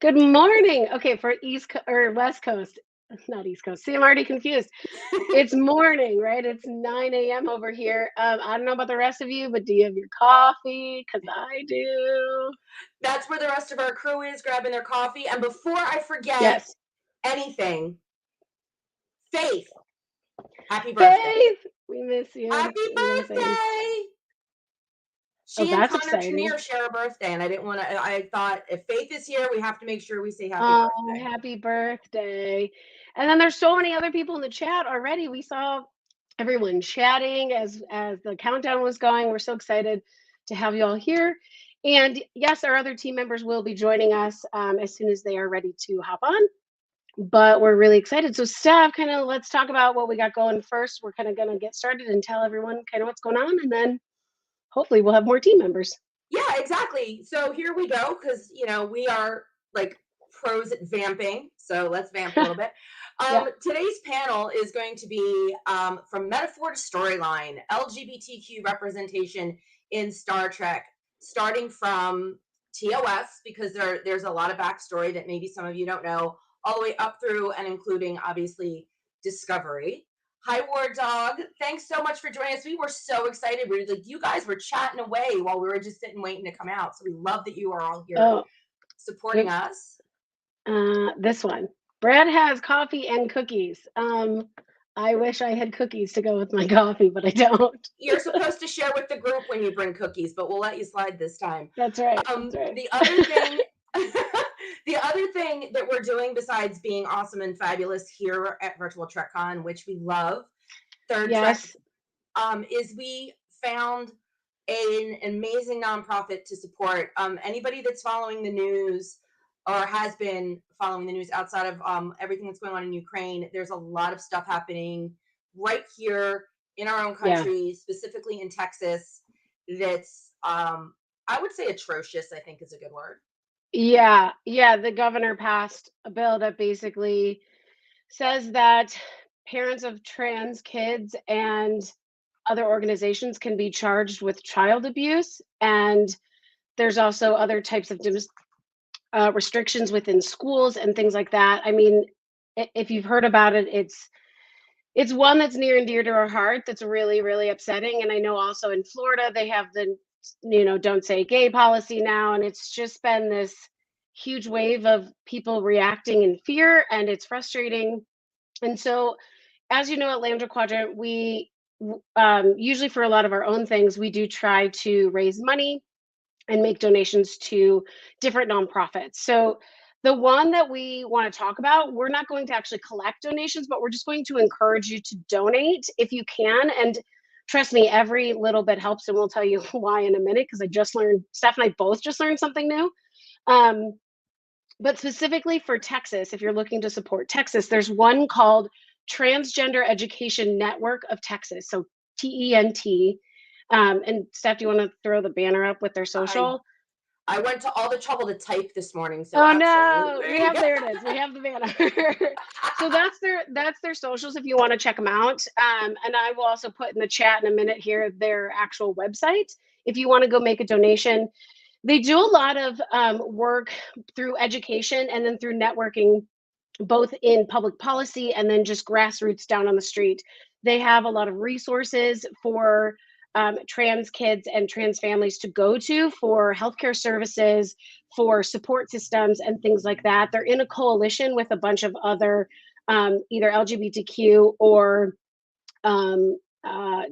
Good morning. Okay, for or West Coast, not East Coast. See, I'm already confused. It's morning, right? It's 9 a.m. over here. I don't know about the rest of you, but do you have your coffee? Because I do. That's where the rest of our crew is grabbing their coffee. And before I forget Yes. anything, Faith, happy birthday. Faith, we miss you. Happy We know same. birthday. Oh, She and that's Connor exciting. Chenier share a birthday, and I didn't want to. I thought if Faith is here, we have to make sure we say happy Oh, birthday. happy birthday. And then there's so many other people in the chat already. We saw everyone chatting as the countdown was going. We're so excited to have you all here. And yes, our other team members will be joining us as soon as they are ready to hop on. But we're really excited. So, Steph, kind of let's talk about what we got going first. We're kind of going to get started and tell everyone kind of what's going on, and then hopefully we'll have more team members. Yeah, exactly. So here we go, because we are like pros at vamping. So let's vamp a little bit. Yeah. Today's panel is going to be from metaphor to storyline, LGBTQ representation in Star Trek, starting from TOS, because there's a lot of backstory that maybe some of you don't know, all the way up through and including obviously Discovery. Hi, War Dog. Thanks so much for joining us. We were so excited. We were like, you guys were chatting away while we were just sitting waiting to come out. So we love that you are all here Oh, supporting oops. us. This one. Brad has coffee and cookies. I wish I had cookies to go with my coffee, but I don't. You're supposed to share with the group when you bring cookies, but we'll let you slide this time. That's right. That's right. The other thing, the other thing that we're doing besides being awesome and fabulous here at Virtual TrekCon, which we love, Third Trek, Yes. is we found an amazing nonprofit to support. Anybody that's following the news or has been following the news outside of everything that's going on in Ukraine, there's a lot of stuff happening right here in our own Yeah. country, specifically in Texas, that's I would say atrocious, I think is a good word. Yeah. Yeah. The governor passed a bill that basically says that parents of trans kids and other organizations can be charged with child abuse. And there's also other types of restrictions within schools and things like that. I mean, if you've heard about it, it's one that's near and dear to our heart. That's really really upsetting. And I know also in Florida they have the don't say gay policy now, and it's just been this huge wave of people reacting in fear, and it's frustrating. And so, as you know, at Lambda Quadrant, we usually for a lot of our own things, we do try to raise money and make donations to different nonprofits. So the one that we want to talk about, we're not going to actually collect donations, but we're just going to encourage you to donate if you can. And trust me, every little bit helps, and we'll tell you why in a minute, because I just learned, Steph and I both just learned something new. Um, but specifically for Texas, if you're looking to support Texas, there's one called Transgender Education Network of Texas. So TENT. And Steph, do you want to throw the banner up with their I social? I went to all the trouble to type this morning, so Oh no, we absolutely. have there it is. We have the banner. So that's their socials if you want to check them out. And I will also put in the chat in a minute here their actual website if you want to go make a donation. They do a lot of work through education and then through networking, both in public policy and then just grassroots down on the street. They have a lot of resources for trans kids and trans families to go to for healthcare services, for support systems, and things like that. They're in a coalition with a bunch of other either LGBTQ or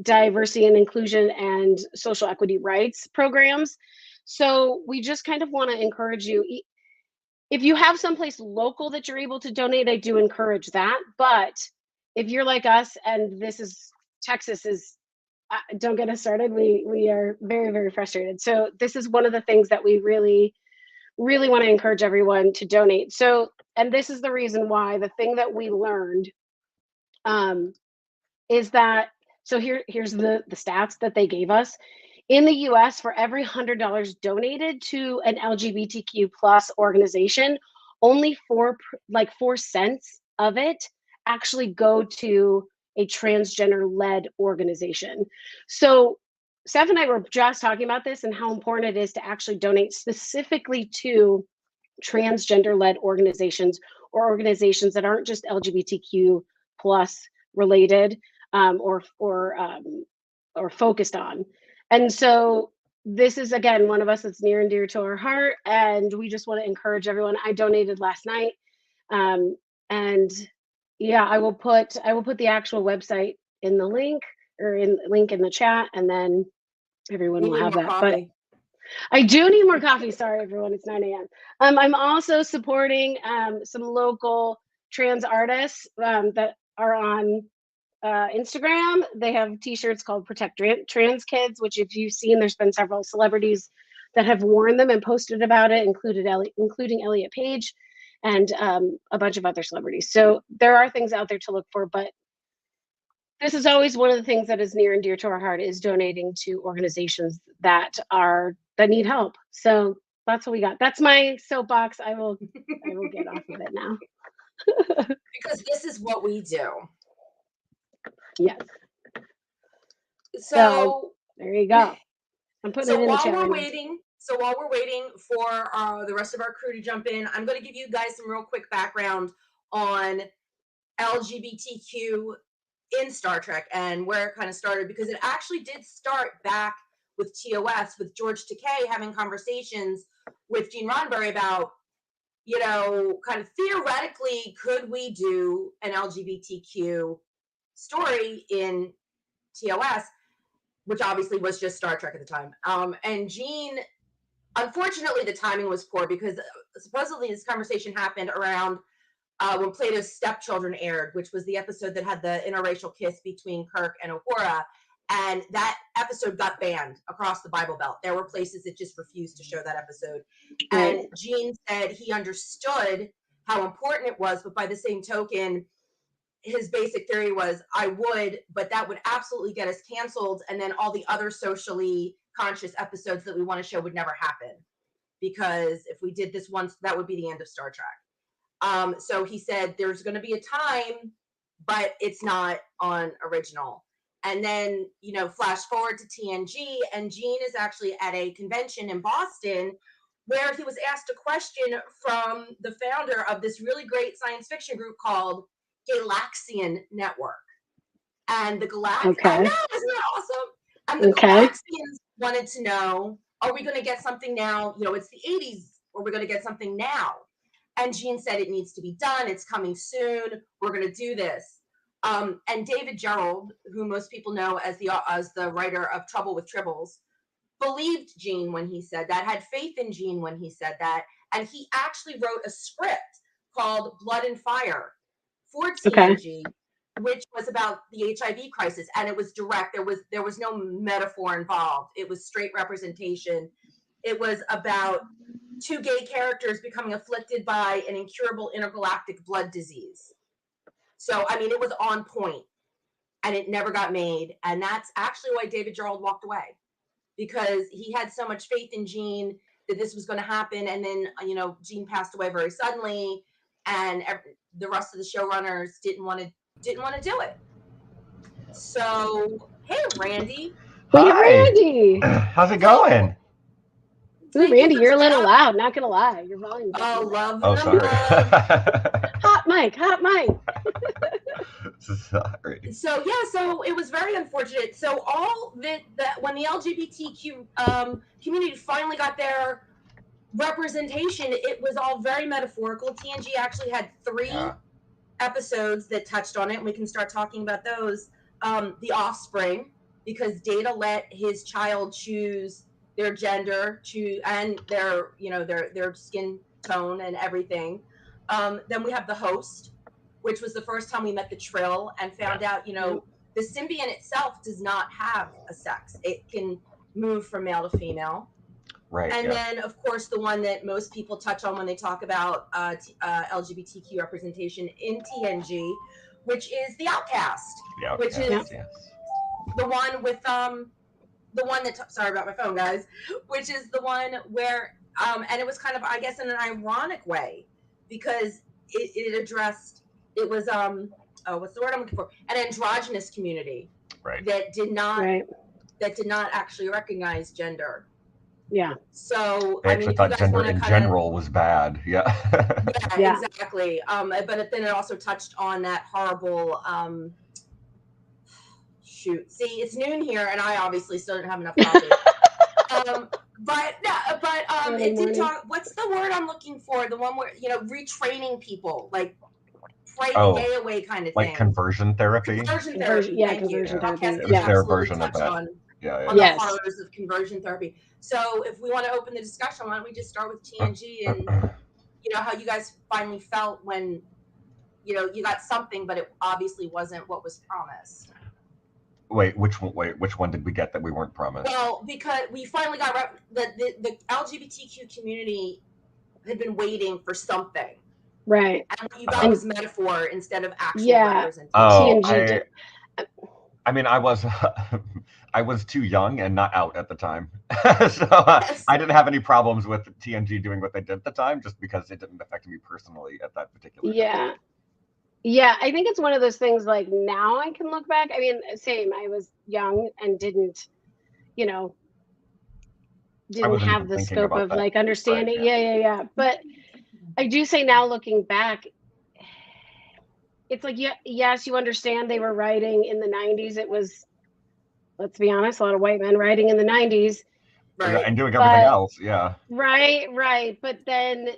diversity and inclusion and social equity rights programs. So we just kind of want to encourage you. If you have someplace local that you're able to donate, I do encourage that. But if you're like us and this is Texas is don't get us started. We are very very frustrated. So this is one of the things that we really really want to encourage everyone to donate. So and this is the reason why the thing that we learned um, is that so here's the stats that they gave us. In the US, for every $100 donated to an LGBTQ plus organization, only 4 cents of it actually go to a transgender led organization. So Steph and I were just talking about this and how important it is to actually donate specifically to transgender-led organizations or organizations that aren't just LGBTQ plus related, or focused on. And so this is, again, one of us that's near and dear to our heart, and we just want to encourage everyone. I donated last night, and yeah, I will put the actual website in the link, or in the chat, and then everyone We will need have more that. coffee. But I do need more coffee. Sorry, everyone. It's 9 a.m. I'm also supporting some local trans artists that are on Instagram. They have T-shirts called "Protect Trans Kids," which, if you've seen, there's been several celebrities that have worn them and posted about it, including Elliot Page and a bunch of other celebrities. So there are things out there to look for, but this is always one of the things that is near and dear to our heart, is donating to organizations that need help. So that's what we got. That's my soapbox. I will get off of it now. Because this is what we do. Yes. So there you go. I'm putting it in the chat. While we're waiting for the rest of our crew to jump in, I'm going to give you guys some real quick background on LGBTQ in Star Trek and where it kind of started, because it actually did start back with TOS, with George Takei having conversations with Gene Roddenberry about, kind of theoretically, could we do an LGBTQ story in TOS, which obviously was just Star Trek at the time. And Gene, unfortunately, the timing was poor, because supposedly this conversation happened around when Plato's Stepchildren aired, which was the episode that had the interracial kiss between Kirk and Uhura. And that episode got banned across the Bible Belt. There were places that just refused to show that episode. Right. And Gene said he understood how important it was, but by the same token, his basic theory was, I would, but that would absolutely get us canceled. And then all the other socially conscious episodes that we want to show would never happen. Because if we did this once, that would be the end of Star Trek. So he said, there's going to be a time, but it's not on original. And then, flash forward to TNG, and Gene is actually at a convention in Boston where he was asked a question from the founder of this really great science fiction group called Galaxian Network. And the Okay. I know, isn't that awesome? And the Galaxians wanted to know, are we going to get something now? It's the 80s. Are we going to get something now? And Gene said, it needs to be done. It's coming soon. We're going to do this. And David Gerrold, who most people know as the writer of Trouble with Tribbles, believed Gene when he said that, had faith in Gene when he said that. And he actually wrote a script called Blood and Fire for TNG, which was about the HIV crisis. And it was direct. There was no metaphor involved. It was straight representation. It was about two gay characters becoming afflicted by an incurable intergalactic blood disease. So, it was on point, and it never got made. And that's actually why David Gerrold walked away, because he had so much faith in Gene that this was going to happen. And then, Gene passed away very suddenly, and the rest of the showrunners didn't want to do it. So, hey, Randy. Hi. Randy. How's it going? Randy, you're a little loud, not gonna lie. Your volume. Oh, love. Oh, sorry. Hot mic. Sorry. So it was very unfortunate. So all that when the LGBTQ community finally got their representation, it was all very metaphorical. TNG actually had 3 episodes that touched on it, and we can start talking about those. The Offspring, because Data let his child choose their gender, and their skin tone and everything. Then we have The Host, which was the first time we met the Trill and found out, the symbiont itself does not have a sex. It can move from male to female. Right. And then, of course, the one that most people touch on when they talk about LGBTQ representation in TNG, which is the Outcast, which is the one with the one that sorry about my phone, guys, which is the one where and it was kind of, I guess, in an ironic way, because it addressed, it was what's the word I'm looking for, an androgynous community that did not actually recognize gender. Yeah. So They I actually mean, if you thought guys gender want to in kind of, general was bad. Yeah. yeah, Yeah. exactly. But then it also touched on that horrible shoot. See, it's noon here, and I obviously still didn't have enough coffee. Early It did morning. talk. What's the word I'm looking for? The one where, retraining people, like pray the Oh, day away kind of like thing. conversion therapy. Conversion Conversion, therapy. yeah, Thank conversion you. therapy. Outcast It did was Yeah. their absolutely version of touch that. on Yeah. the Yes. horrors of conversion therapy. So if we want to open the discussion, why don't we just start with TNG and how you guys finally felt when you got something, but it obviously wasn't what was promised. Wait, which one did we get that we weren't promised? Well, because we finally got the LGBTQ community had been waiting for something. Right. And what you got was metaphor instead of actual representation. Oh, TNG I mean, I was I was too young and not out at the time, so Yes. I didn't have any problems with TNG doing what they did at the time, just because it didn't affect me personally at that particular time. Yeah, I think it's one of those things, like, now I can look back. I mean, same. I was young and didn't wasn't have even the thinking scope about of that. like understanding. Right, Yeah. But I do say now, looking back, it's like, yes, you understand they were writing in the 90s. It was, let's be honest, a lot of white men writing in the 90s. Right. And doing everything else. Yeah. Right. But then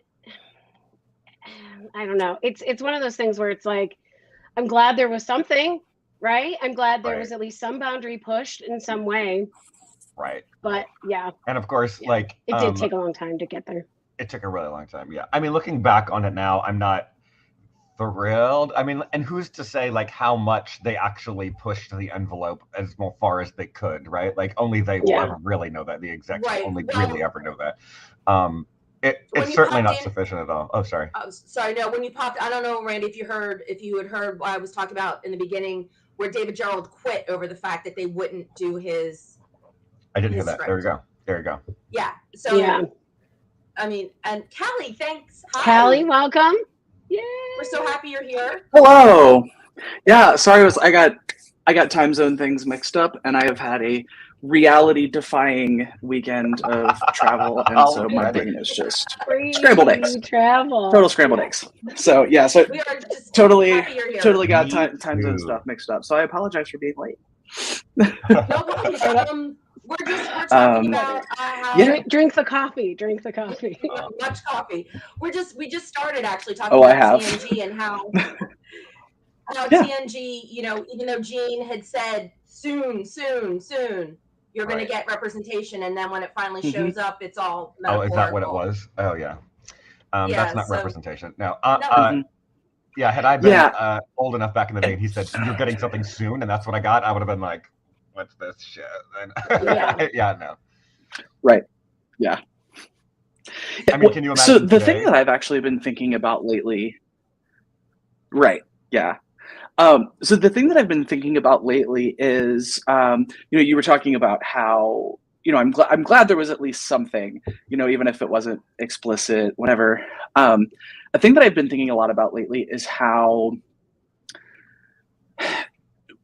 I don't know. It's one of those things where it's like, I'm glad there was something, right? I'm glad there was at least some boundary pushed in some way. Right. But yeah. And of course, like, it did take a long time to get there. It took a really long time. Yeah. I mean, looking back on it now, I'm not thrilled. I mean, and who's to say like how much they actually pushed the envelope as far as they could, right? Like only they will ever really know that. The execs will only really ever know that. It's certainly not sufficient at all. Oh, sorry. Sorry, no. When you popped, I don't know, Randy, if you had heard what I was talking about in the beginning, where David Gerald quit over the fact that they wouldn't do his. I didn't hear that. Script. There you go. Yeah. So. I mean, and Callie, thanks. Hi. Callie, welcome. Yeah. We're so happy you're here. Hello. Yeah, sorry, I got time zone things mixed up, and I have had a reality-defying weekend of travel, and so my brain is just scrambled eggs. Total scrambled eggs. So yeah, so we are just totally got time zone stuff mixed up. So I apologize for being late. No problem. We're talking about drink the coffee. Much coffee. We just started actually talking about TNG and how TNG, even though Gene had said soon, you're going to get representation, and then when it finally shows up, it's all metaphorical. Oh, is that what it was? Oh, yeah. That's not representation. No. Yeah, had I been old enough back in the day and he said, you're getting something soon, and that's what I got, I would have been like, what's this shit? No. Right. Yeah. I mean, can you imagine? So the thing that I've actually been thinking about lately, right? Yeah. So the thing that I've been thinking about lately is, you were talking about how, I'm glad there was at least something, even if it wasn't explicit, whatever. A thing that I've been thinking a lot about lately is how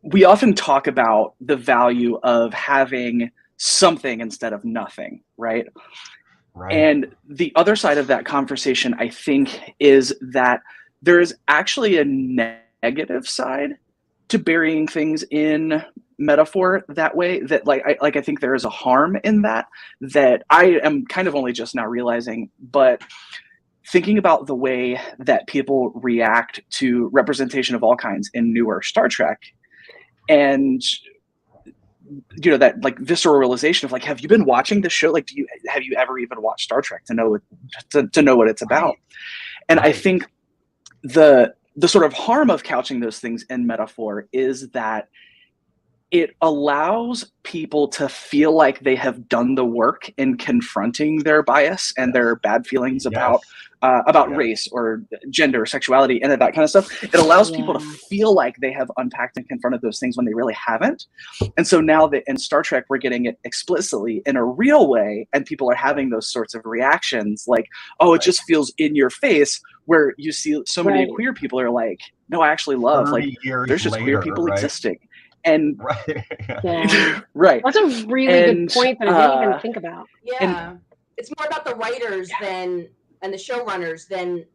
we often talk about the value of having something instead of nothing, right? Right. And the other side of that conversation, I think, is that there is actually a negative side to burying things in metaphor that way. That I think there is a harm in that I am kind of only just now realizing, but thinking about the way that people react to representation of all kinds in newer Star Trek, and that like visceral realization of like, have you been watching this show? Like, have you ever even watched Star Trek to know what it's about? Right. And I think the sort of harm of couching those things in metaphor is that it allows people to feel like they have done the work in confronting their bias and their bad feelings about race or gender or sexuality and that kind of stuff. It allows people to feel like they have unpacked and confronted those things when they really haven't. And so now that in Star Trek, we're getting it explicitly in a real way, and people are having those sorts of reactions like, oh, it just feels in your face, where you see so many queer people are like, no, I actually love, like, there's just queer people existing. And Right. Yeah. right. That's a really And, good point that I didn't even think about. Yeah. It's more about the writers and the showrunners than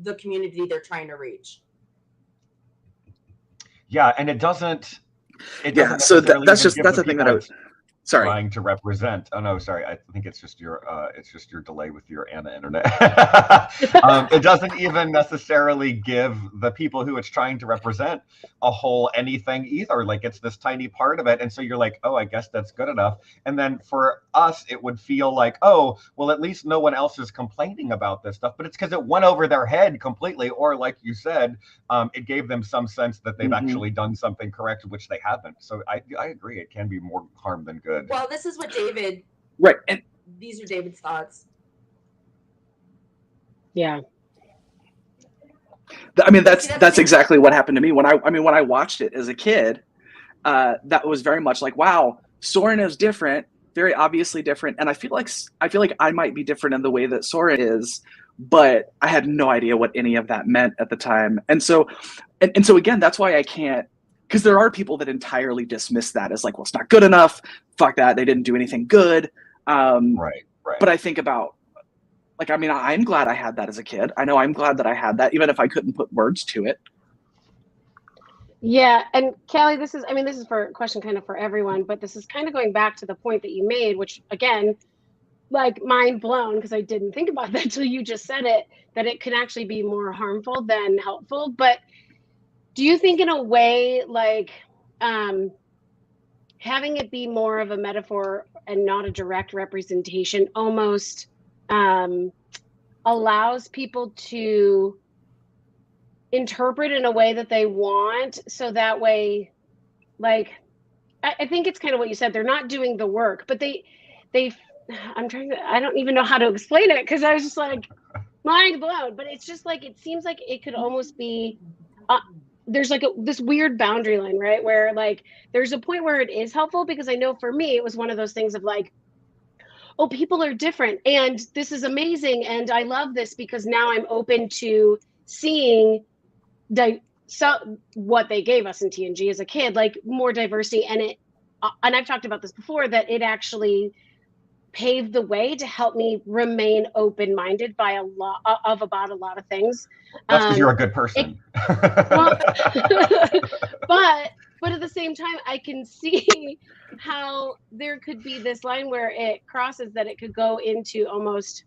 the community they're trying to reach. Yeah, and it doesn't Yeah, so necessarily that's even just give that's the the thing people that I it's sorry. trying to represent. Oh no, sorry. I think it's just your delay with your Anna internet. It doesn't even necessarily give the people who it's trying to represent a whole anything either. Like it's this tiny part of it, and so you're like, oh, I guess that's good enough. And then for us, it would feel like, oh, well, at least no one else is complaining about this stuff. But it's because it went over their head completely, or like you said, it gave them some sense that they've actually done something correct, which they haven't. So I agree. It can be more harm than good. Well, this is what David. Right. And these are David's thoughts. Yeah. I mean, that's exactly what happened to me when I watched it as a kid. That was very much like, wow, Soren is different, very obviously different, and I feel like I might be different in the way that Soren is, but I had no idea what any of that meant at the time. And so again, that's why I can't, because there are people that entirely dismiss that as like, well, it's not good enough. Fuck that. They didn't do anything good. Right. But I think about, like, I mean, I'm glad I had that as a kid. I know I'm glad that I had that, even if I couldn't put words to it. Yeah, and Callie, this is for a question kind of for everyone, but this is kind of going back to the point that you made, which again, like mind blown, because I didn't think about that till you just said it, that it can actually be more harmful than helpful. But do you think in a way, like having it be more of a metaphor and not a direct representation almost allows people to interpret in a way that they want, so that way, like, I think it's kind of what you said, they're not doing the work, but they I don't even know how to explain it, because I was just like mind blown. But it's just like, it seems like it could almost be there's like this weird boundary line, right, where like there's a point where it is helpful, because I know for me it was one of those things of like, oh, people are different and this is amazing and I love this, because now I'm open to seeing what they gave us in TNG as a kid, like more diversity. And I've talked about this before, that it actually paved the way to help me remain open-minded about a lot of things. That's because you're a good person. Well, but at the same time, I can see how there could be this line where it crosses, that it could go into almost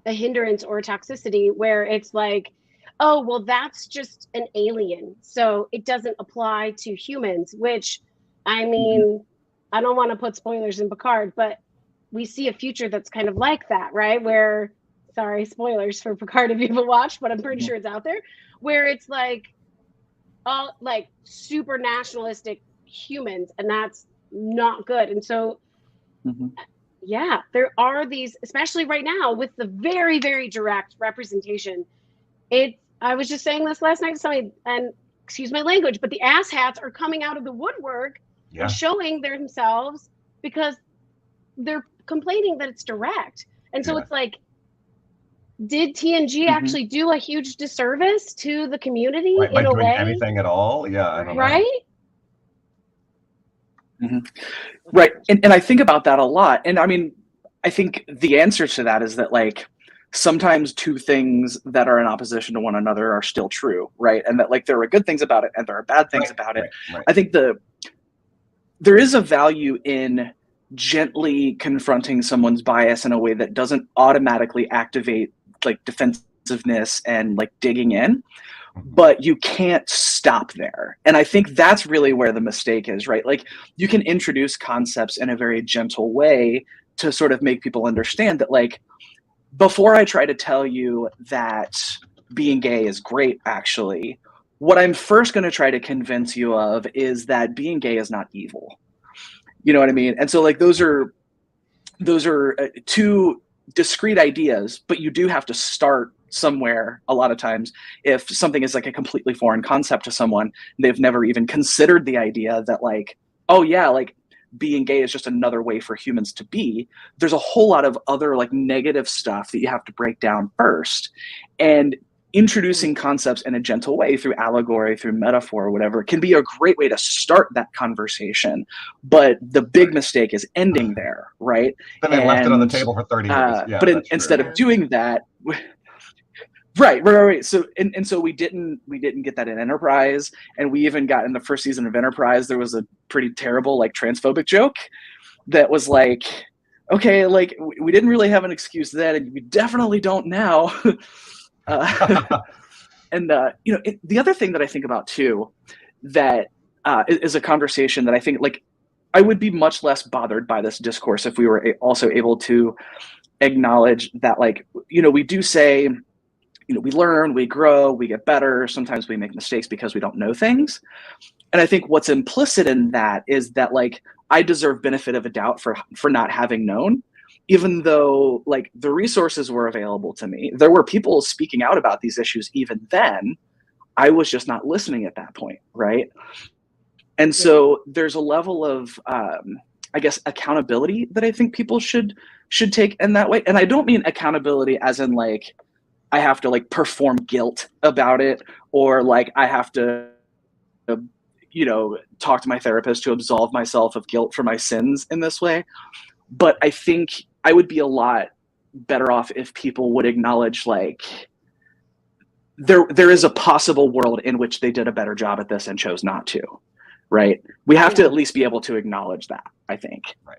a hindrance or toxicity, where it's like, oh, well, that's just an alien, so it doesn't apply to humans, which, I mean, I don't want to put spoilers in Picard, but we see a future that's kind of like that, right? Where, sorry, spoilers for Picard if you haven't watched, but I'm pretty sure it's out there, where it's like all like super nationalistic humans, and that's not good. And so yeah, there are these, especially right now with the very, very direct representation. I was just saying this last night to somebody, and excuse my language, but the asshats are coming out of the woodwork and showing themselves, because they're complaining that it's direct. And so it's like, did TNG actually do a huge disservice to the community in a way? Anything at all? Yeah, I don't know. Right? Right. And I think about that a lot. And I mean, I think the answer to that is that, like, sometimes two things that are in opposition to one another are still true, right? And that, like, there are good things about it and there are bad things about it. Right. I think there is a value in gently confronting someone's bias in a way that doesn't automatically activate like defensiveness and like digging in, but you can't stop there. And I think that's really where the mistake is, right? Like, you can introduce concepts in a very gentle way to sort of make people understand that, like, before I try to tell you that being gay is great, actually, what I'm first going to try to convince you of is that being gay is not evil. You know what I mean? And so, like, those are two discrete ideas, but you do have to start somewhere. A lot of times, if something is like a completely foreign concept to someone, they've never even considered the idea that, like, oh yeah, like, being gay is just another way for humans to be. There's a whole lot of other like negative stuff that you have to break down first. And introducing concepts in a gentle way through allegory, through metaphor, whatever, can be a great way to start that conversation. But the big mistake is ending there, right? Then they left it on the table for 30 years. Yeah, but instead of doing that, right. So and so we didn't get that in Enterprise, and we even got in the first season of Enterprise. There was a pretty terrible like transphobic joke that was like, okay, like we didn't really have an excuse then, and we definitely don't now. And the other thing that I think about too, that is a conversation that I think like I would be much less bothered by this discourse if we were also able to acknowledge that, like, we do say, we learn, we grow, we get better. Sometimes we make mistakes because we don't know things. And I think what's implicit in that is that, like, I deserve benefit of a doubt for not having known, even though, like, the resources were available to me. There were people speaking out about these issues even then. I was just not listening at that point, right? And so there's a level of, I guess, accountability that I think people should take in that way. And I don't mean accountability as in, like, I have to, like, perform guilt about it, or, like, I have to, talk to my therapist to absolve myself of guilt for my sins in this way. But I think I would be a lot better off if people would acknowledge, like, there is a possible world in which they did a better job at this and chose not to, right? We have to at least be able to acknowledge that, I think. Right.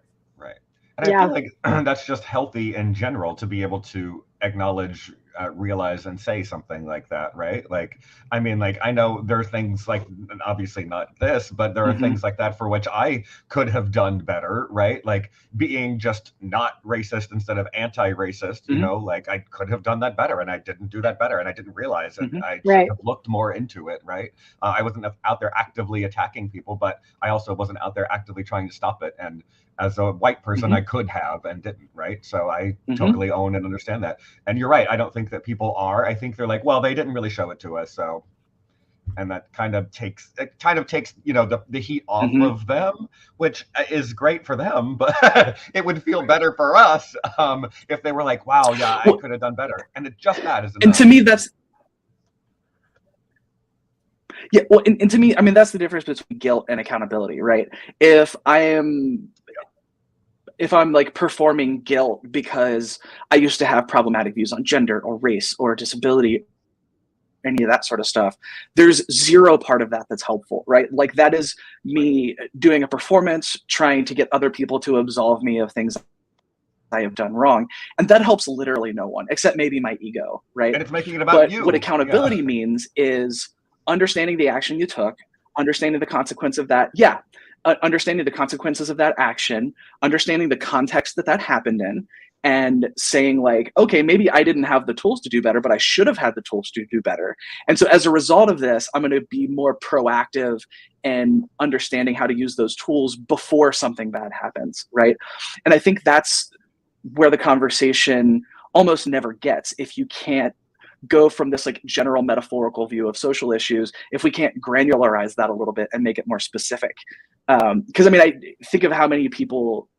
And I feel like that's just healthy in general, to be able to acknowledge, realize, and say something like that, right? Like, I mean, like, I know there are things like, obviously not this, but there are things like that for which I could have done better, right? Like being just not racist instead of anti-racist, like I could have done that better, and I didn't do that better, and I didn't realize it. I should have looked more into it, right? I wasn't out there actively attacking people, but I also wasn't out there actively trying to stop it. And as a white person, I could have and didn't, right? So I totally own and understand that. And you're right. I don't think that people are. I think they're like, well, they didn't really show it to us, so. And that kind of takes the heat off of them, which is great for them, but it would feel better for us if they were like, wow, yeah, I could have done better. And it just that is enough. And to me, that's and to me, I mean, that's the difference between guilt and accountability, right? If I'm like performing guilt because I used to have problematic views on gender or race or disability, any of that sort of stuff, there's zero part of that that's helpful, right? Like, that is me doing a performance, trying to get other people to absolve me of things I have done wrong. And that helps literally no one, except maybe my ego, right? And it's making it about you. What accountability means is understanding the action you took, understanding the consequence of that. Understanding the consequences of that action, understanding the context that happened in, and saying, like, okay, maybe I didn't have the tools to do better, but I should have had the tools to do better. And so as a result of this, I'm going to be more proactive and understanding how to use those tools before something bad happens, right? And I think that's where the conversation almost never gets if you can't go from this, like, general metaphorical view of social issues, if we can't granularize that a little bit and make it more specific. Because I mean, I think of how many people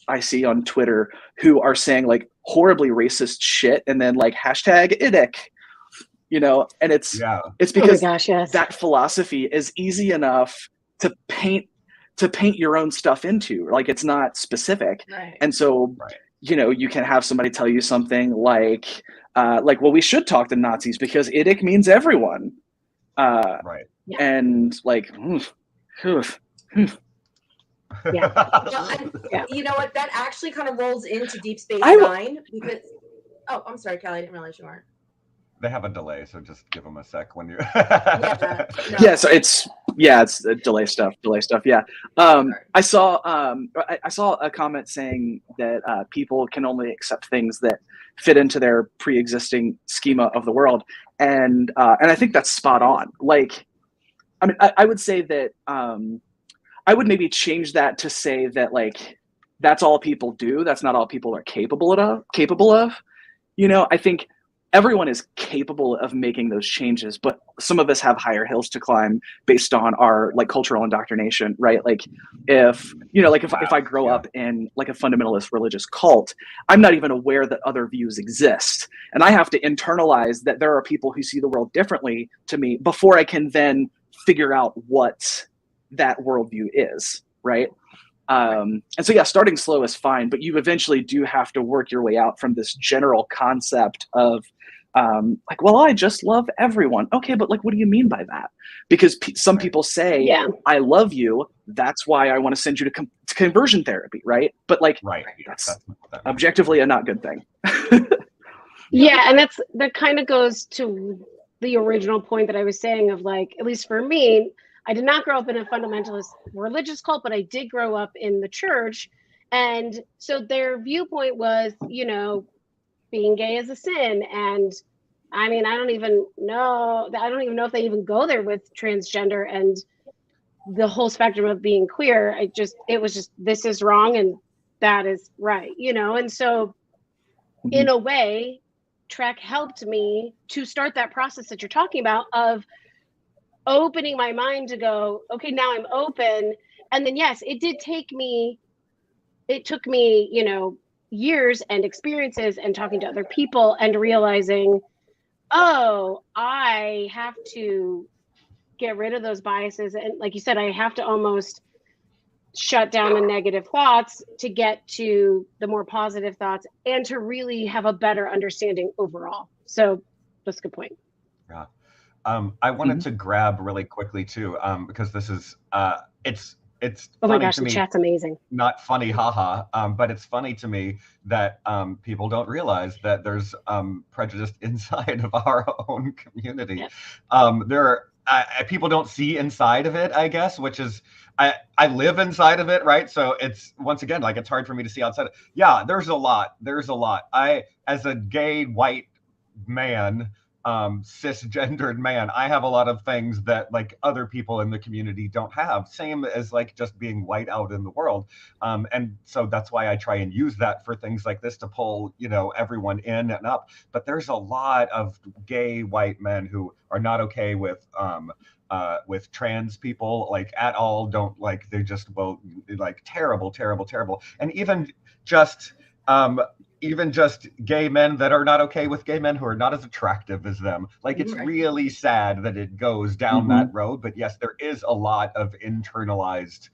I see on Twitter who are saying, like, horribly racist shit and then, like, hashtag IDIC, and it's because that philosophy is easy enough to paint your own stuff into, like, it's not specific. Right. And so, you can have somebody tell you something like, well, we should talk to Nazis because IDIC means everyone. Right. And, like, you know what? That actually kind of rolls into Deep Space Nine because. Oh, I'm sorry, Kelly. I didn't realize you weren't. They have a delay, so just give them a sec when you. So it's delay stuff. Yeah. I saw a comment saying that people can only accept things that fit into their pre-existing schema of the world, and I think that's spot on. Like, I mean, I would say that. I would maybe change that to say that, like, that's all people do. That's not all people are capable of. I think everyone is capable of making those changes, but some of us have higher hills to climb based on our like cultural indoctrination, right? Like if I grow up in like a fundamentalist religious cult, I'm not even aware that other views exist. And I have to internalize that there are people who see the world differently to me before I can then figure out what that worldview is, right? And so yeah, starting slow is fine, but you eventually do have to work your way out from this general concept of like, well, I just love everyone. Okay, but like, what do you mean by that? Because some people say, Yeah. I love you, that's why I want to send you to conversion therapy, right? But like, that's objectively a not good thing. Yeah, and that kind of goes to the original point that I was saying of like, at least for me, I did not grow up in a fundamentalist religious cult, but I did grow up in the church. And so their viewpoint was, you know, being gay is a sin. And I mean, I don't even know if they even go there with transgender and the whole spectrum of being queer. It was just, this is wrong and that is right, you know? And so in a way, Trek helped me to start that process that you're talking about of opening my mind to go, okay, now I'm open. And then, yes, it took me, you know, years and experiences and talking to other people and realizing, oh, I have to get rid of those biases. And like you said, I have to almost shut down the negative thoughts to get to the more positive thoughts and to really have a better understanding overall. So that's a good point. Yeah. I wanted to grab really quickly too, because this is it's oh funny my gosh, to the me. Chat's amazing. Not funny, haha. But it's funny to me that people don't realize that there's prejudice inside of our own community. Yeah. People don't see inside of it, I guess, which is I live inside of it, right? So it's once again like it's hard for me to see outside. Yeah, there's a lot. I, as a gay white man, cisgendered man, I have a lot of things that like other people in the community don't have, same as like just being white out in the world, and so that's why I try and use that for things like this to pull, you know, everyone in and up. But there's a lot of gay white men who are not okay with trans people, like at all, don't like, they just, well, like terrible, and even just gay men that are not okay with gay men who are not as attractive as them. Like, it's really sad that it goes down that road. But yes, there is a lot of internalized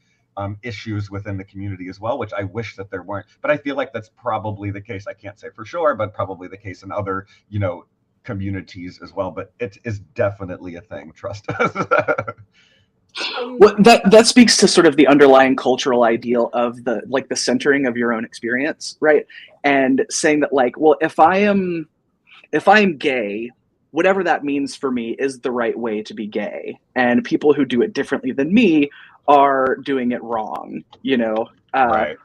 issues within the community as well, which I wish that there weren't. But I feel like that's probably the case. I can't say for sure, but probably the case in other, you know, communities as well. But it is definitely a thing. Trust us. Well, that speaks to sort of the underlying cultural ideal of the centering of your own experience, right? And saying that like, well, if I'm gay, whatever that means for me is the right way to be gay, and people who do it differently than me are doing it wrong, you know? Right.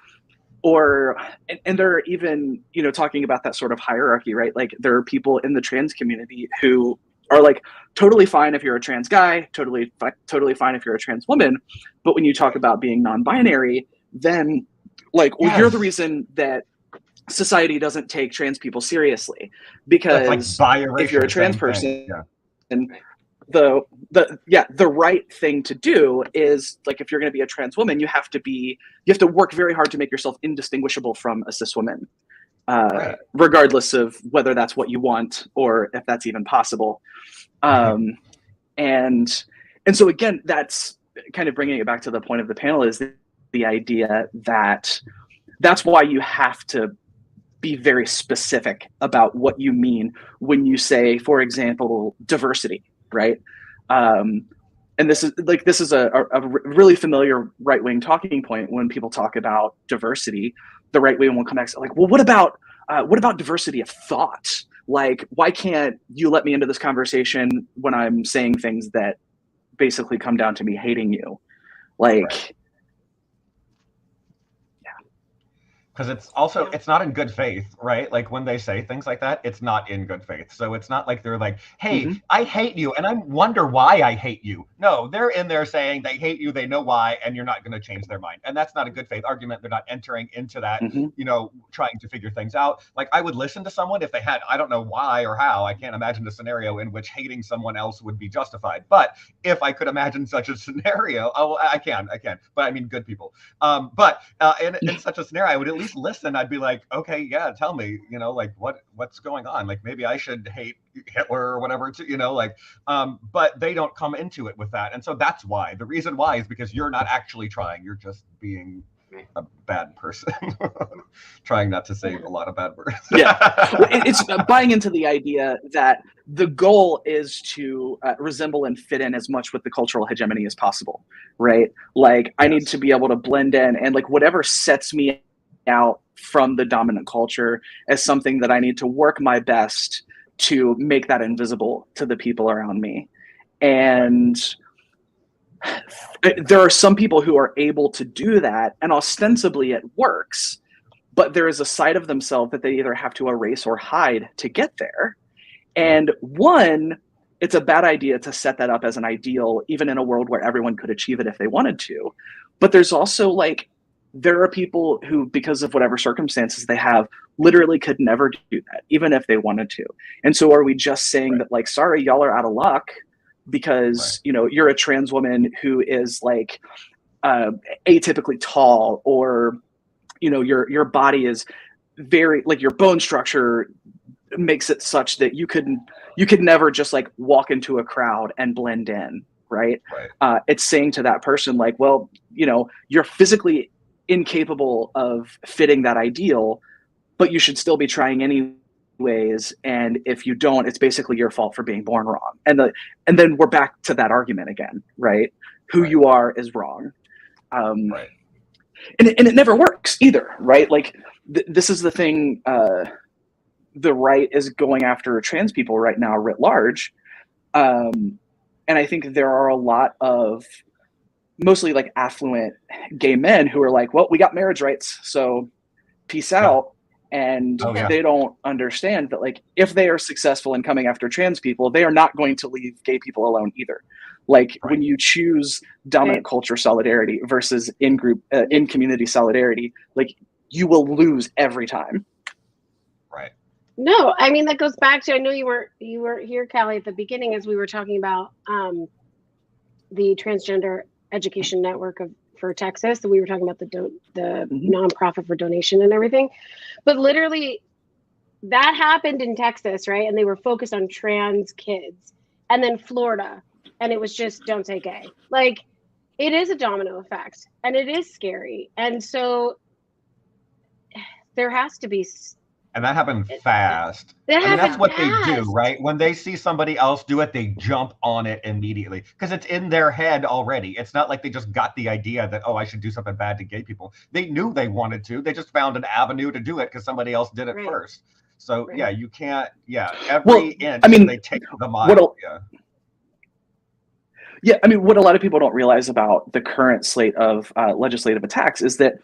And they're even, you know, talking about that sort of hierarchy, right? Like there are people in the trans community who are like totally fine if you're a trans guy, totally fine if you're a trans woman. But when you talk about being non-binary, then like, well, you're the reason that society doesn't take trans people seriously, because like if you're a trans person, and the right thing to do is like, if you're going to be a trans woman, you have to work very hard to make yourself indistinguishable from a cis woman. Regardless of whether that's what you want or if that's even possible. And so again, that's kind of bringing it back to the point of the panel, is the idea that that's why you have to be very specific about what you mean when you say, for example, diversity, right? And this is a really familiar right-wing talking point when people talk about diversity. The right wing will come back like, well, what about diversity of thought? Like, why can't you let me into this conversation when I'm saying things that basically come down to me hating you? Like, Because it's also, Yeah. it's not in good faith, right? Like when they say things like that, it's not in good faith. So it's not like they're like, hey, I hate you and I wonder why I hate you. No, they're in there saying they hate you, they know why, and you're not going to change their mind. And that's not a good faith argument. They're not entering into that, you know, trying to figure things out. Like I would listen to someone if they had, I don't know why or how, I can't imagine a scenario in which hating someone else would be justified. But if I could imagine such a scenario, I can, but I mean good people. But in such a scenario, I would at least listen. I'd be like, okay, yeah, tell me, you know, like what's going on? Like maybe I should hate Hitler or whatever, you know, like, but they don't come into it with that. And so that's why. The reason why is because you're not actually trying. You're just being a bad person, trying not to say a lot of bad words. Yeah, it's buying into the idea that the goal is to resemble and fit in as much with the cultural hegemony as possible, right? Like I need to be able to blend in, and like whatever sets me out from the dominant culture as something that I need to work my best to make that invisible to the people around me. And there are some people who are able to do that, and ostensibly it works, but there is a side of themselves that they either have to erase or hide to get there. And one, it's a bad idea to set that up as an ideal, even in a world where everyone could achieve it if they wanted to. But there's also like, there are people who, because of whatever circumstances they have, literally could never do that, even if they wanted to. And so are we just saying that like, sorry, y'all are out of luck because, you know, you're a trans woman who is like atypically tall, or, you know, your body is very, like your bone structure makes it such that you could never just like walk into a crowd and blend in, right? It's saying to that person like, well, you know, you're physically incapable of fitting that ideal, but you should still be trying anyways, and if you don't, it's basically your fault for being born wrong. And then we're back to that argument again, right? Who you are is wrong. And it never works either, right? Like this is the thing, the right is going after trans people right now writ large, and I think there are a lot of mostly like affluent gay men who are like, well, we got marriage rights, so peace out. And they don't understand that like if they are successful in coming after trans people, they are not going to leave gay people alone either. Like when you choose dominant culture solidarity versus in-group in community solidarity, like you will lose every time. No, I mean, that goes back to, I know you were here, Callie, at the beginning as we were talking about the Transgender Education Network for Texas. We were talking about the nonprofit for donation and everything. But literally that happened in Texas, right? And they were focused on trans kids. And then Florida, and it was just don't say gay. Like it is a domino effect, and it is scary. And so there has to be. And that happened fast. I mean, that's what they do, right? When they see somebody else do it, they jump on it immediately because it's in their head already. It's not like they just got the idea that, oh, I should do something bad to gay people. They knew they wanted to. They just found an avenue to do it because somebody else did it first. So, yeah, you can't, every inch, I mean, they take the mile. Yeah, I mean, what a lot of people don't realize about the current slate of legislative attacks is that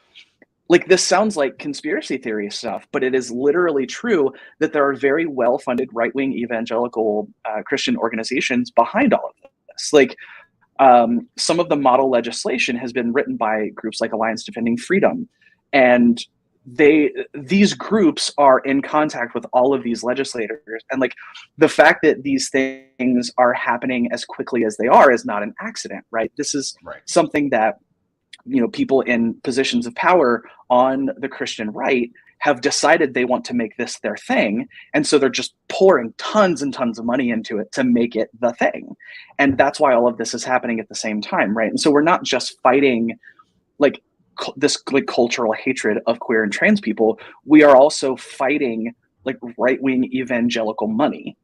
like this sounds like conspiracy theory stuff, but it is literally true that there are very well-funded right-wing evangelical Christian organizations behind all of this. Like some of the model legislation has been written by groups like Alliance Defending Freedom, and these groups are in contact with all of these legislators. And like the fact that these things are happening as quickly as they are is not an accident, right? This is something that, you know, people in positions of power on the Christian right have decided they want to make this their thing. And so they're just pouring tons and tons of money into it to make it the thing. And that's why all of this is happening at the same time, right? And so we're not just fighting like this like cultural hatred of queer and trans people. We are also fighting like right-wing evangelical money.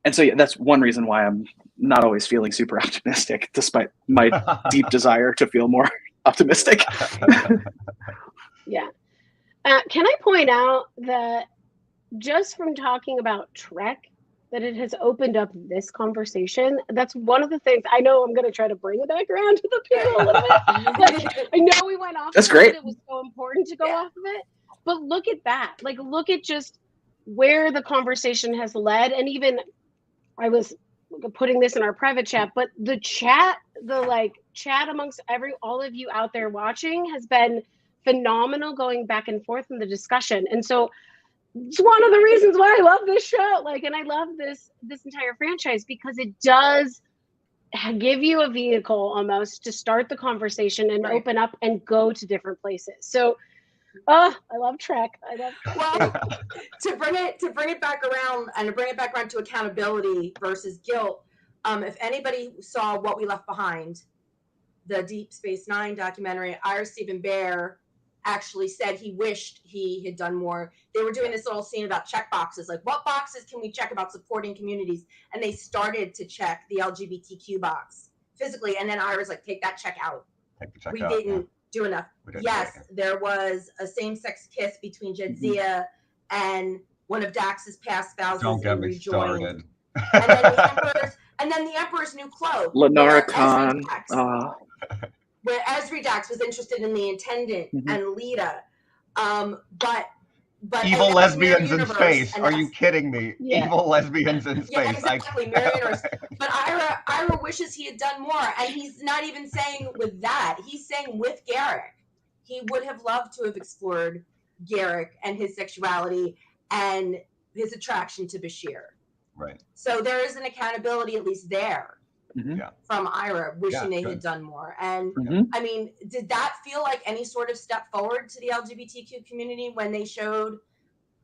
And so that's one reason why I'm not always feeling super optimistic, despite my deep desire to feel more optimistic. Can I point out that just from talking about Trek, that it has opened up this conversation. That's one of the things. I know I'm going to try to bring it back around to the panel a little bit. Like, I know we went off. That's of it. great. It was so important to go off of it. But look at that. Like, look at just where the conversation has led. And even I was putting this in our private chat, but the chat amongst all of you out there watching has been phenomenal, going back and forth in the discussion. And so it's one of the reasons why I love this show, and I love this entire franchise, because it does give you a vehicle almost to start the conversation and open up and go to different places. So I love Trek. Well, to bring it back around, and to bring it back around to accountability versus guilt, if anybody saw What We Left Behind, the Deep Space Nine documentary, Ira Stephen Bear actually said he wished he had done more. They were doing this little scene about check boxes, like what boxes can we check about supporting communities, and they started to check the LGBTQ box physically, and then Ira's like, take that check out. We didn't do enough. Yes, there was a same-sex kiss between Jadzia and one of Dax's past spouses. Don't get me started. And then the Emperor's New Clothes. Lenora Khan. Where Ezri Dax was interested in the Intendant and Lita. But evil lesbians in space. Are you kidding me? Yeah. Evil lesbians in space. Yeah, exactly. But Ira wishes he had done more. And he's not even saying with that. He's saying with Garrick. He would have loved to have explored Garrick and his sexuality and his attraction to Bashir. Right. So there is an accountability at least there. From Ira, wishing they had done more. And I mean, did that feel like any sort of step forward to the LGBTQ community when they showed,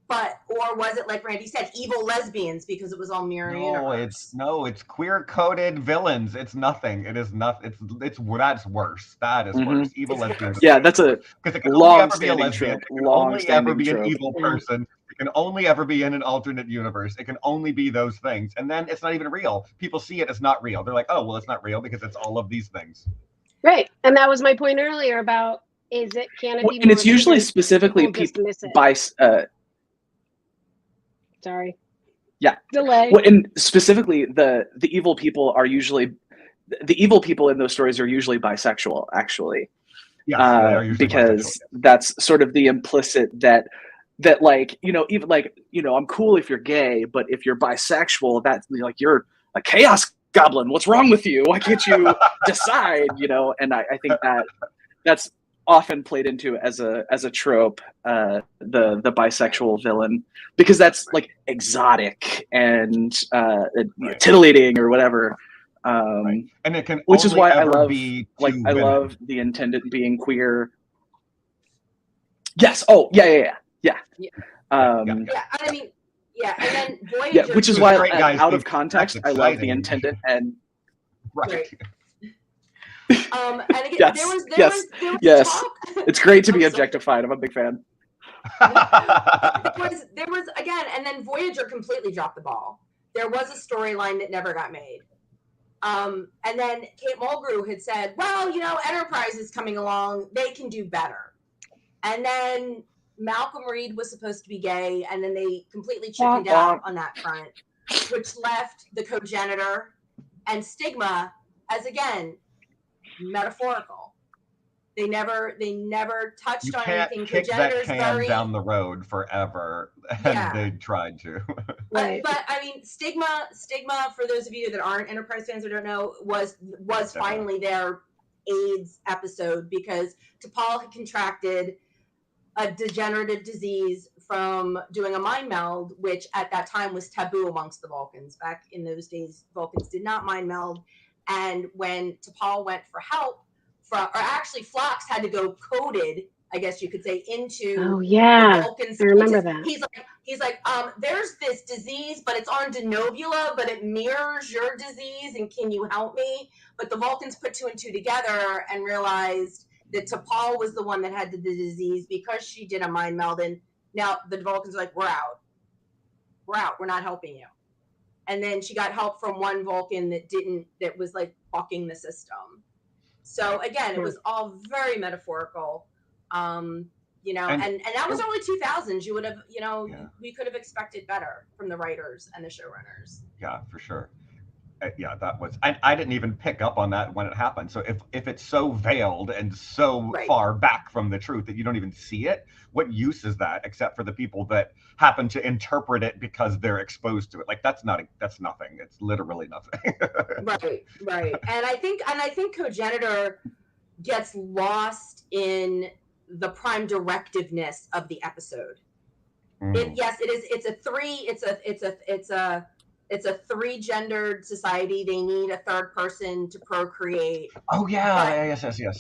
or was it like Randy said, evil lesbians, because it was all mirror universe? It's queer coded villains. It's nothing. It is nothing. That's worse. That is worse. Evil lesbians. Yeah, that's a long-standing trope. It can only ever be an evil person. It can only ever be in an alternate universe. It can only be those things. And then it's not even real. People see it as not real. They're like, oh, well, it's not real because it's all of these things. Right. And that was my point earlier about, can it be and it's usually specifically by sorry. Yeah. Delay. Well, and specifically the evil people are usually, the evil people in those stories are usually bisexual, actually. Yeah, because that's sort of the implicit that like, even like, I'm cool if you're gay, but if you're bisexual, that's like, you're a chaos goblin. What's wrong with you? Why can't you decide, And I think that's often played into as a trope, the bisexual villain, because that's like exotic and titillating or whatever. And it can which is why I love the Intendant being queer. Yes. Oh, yeah. I mean, and then Voyager. Which is why, out of context, I love the Intendant and. Right. And again, there was talk. It's great to be objectified. I'm a big fan. there was again, and then Voyager completely dropped the ball. There was a storyline that never got made. And then Kate Mulgrew had said, well, Enterprise is coming along. They can do better. And then Malcolm Reed was supposed to be gay, and then they completely chickened out on that front, which left the Cogenitor and Stigma as, again, metaphorical. They never touched on anything. You can't kick that can down the road forever, and they tried to. But I mean, Stigma, for those of you that aren't Enterprise fans or don't know, was finally their AIDS episode, because T'Pol had contracted a degenerative disease from doing a mind meld, which at that time was taboo amongst the Vulcans. Back in those days, Vulcans did not mind meld. And when T'Pol went for help, Phlox had to go coded, I guess you could say, into the Vulcans. I remember that. He's like, there's this disease, but it's on Denobula, but it mirrors your disease, and can you help me? But the Vulcans put two and two together and realized that T'Pol was the one that had the disease because she did a mind meld, and now the Vulcans are like, we're out. We're not helping you. And then she got help from one Vulcan that was like bucking the system. So again, it was all very metaphorical. you know, And- and that was early 2000s. You would have, you know, Yeah. we could have expected better from the writers and the showrunners. Yeah, for sure. Yeah, that was. I didn't even pick up on that when it happened. So if it's so veiled and so Right. far back from the truth that you don't even see it, what use is that except for the people that happen to interpret it because they're exposed to it? Like that's nothing. It's literally nothing. Right. And I think Cogenitor gets lost in the prime directiveness of the episode. Yes, it is. It's a three gendered society. They need a third person to procreate. Oh yeah, yes.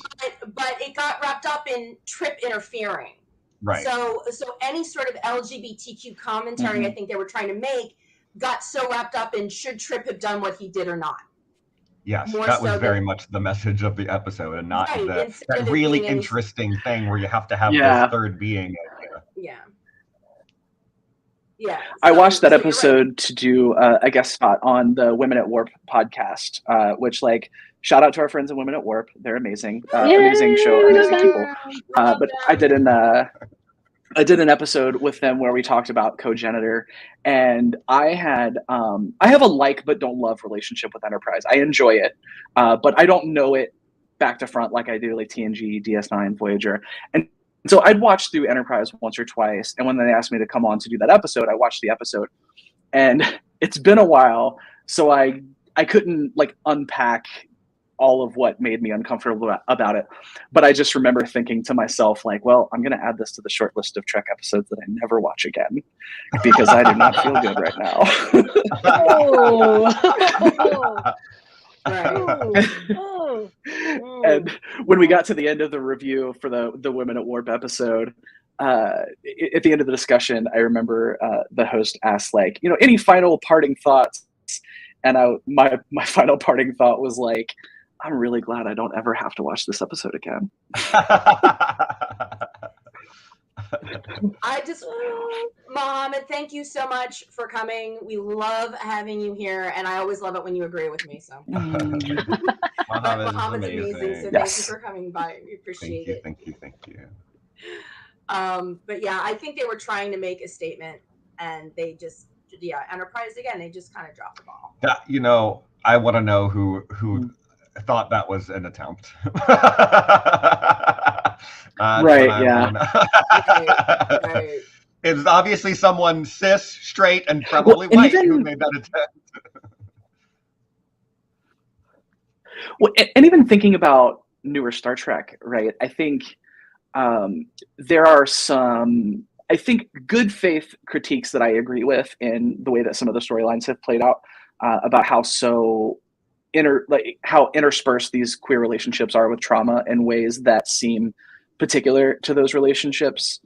But it got wrapped up in Trip interfering. Right. So any sort of LGBTQ commentary I think they were trying to make got so wrapped up in should Trip have done what he did or not. Yes, More that was so very than- much the message of the episode, and not Right, that instead of it really being any- interesting thing where you have to have Yeah. this third being. Yeah. I watched that so you're right. episode to do a guest spot on the Women at Warp podcast, which, like, shout out to our friends at Women at Warp. They're amazing, amazing show, Yay! amazing people. love But them. I did an episode with them where we talked about Cogenitor, and I have a like but don't love relationship with Enterprise. I enjoy it, but I don't know it back to front like I do like TNG, DS9, Voyager, and so I'd watched through Enterprise once or twice, and when they asked me to come on to do that episode, I watched the episode, and it's been a while, so I couldn't like unpack all of what made me uncomfortable about it. But I just remember thinking to myself, like, well, I'm going to add this to the short list of Trek episodes that I never watch again because I do not feel good right now. Oh. And when we got to the end of the review for the Women at Warp episode, at the end of the discussion, I remember the host asked, like, you know, any final parting thoughts? And my final parting thought was like, I'm really glad I don't ever have to watch this episode again. I just, Mohammed, thank you so much for coming. We love having you here, and I always love it when you agree with me. So, Mohammed's amazing. So thank you for coming by. We appreciate it. Thank you. But yeah, I think they were trying to make a statement, and they just, Enterprise again. They just kind of dropped the ball. That, you know, I want to know who thought that was an attempt. Right, yeah. Right. It's obviously someone cis, straight, and probably white who made that attempt. Well, and even thinking about newer Star Trek, right? I think there are some, I think, good faith critiques that I agree with in the way that some of the storylines have played out about how how interspersed these queer relationships are with trauma in ways that seem particular to those relationships.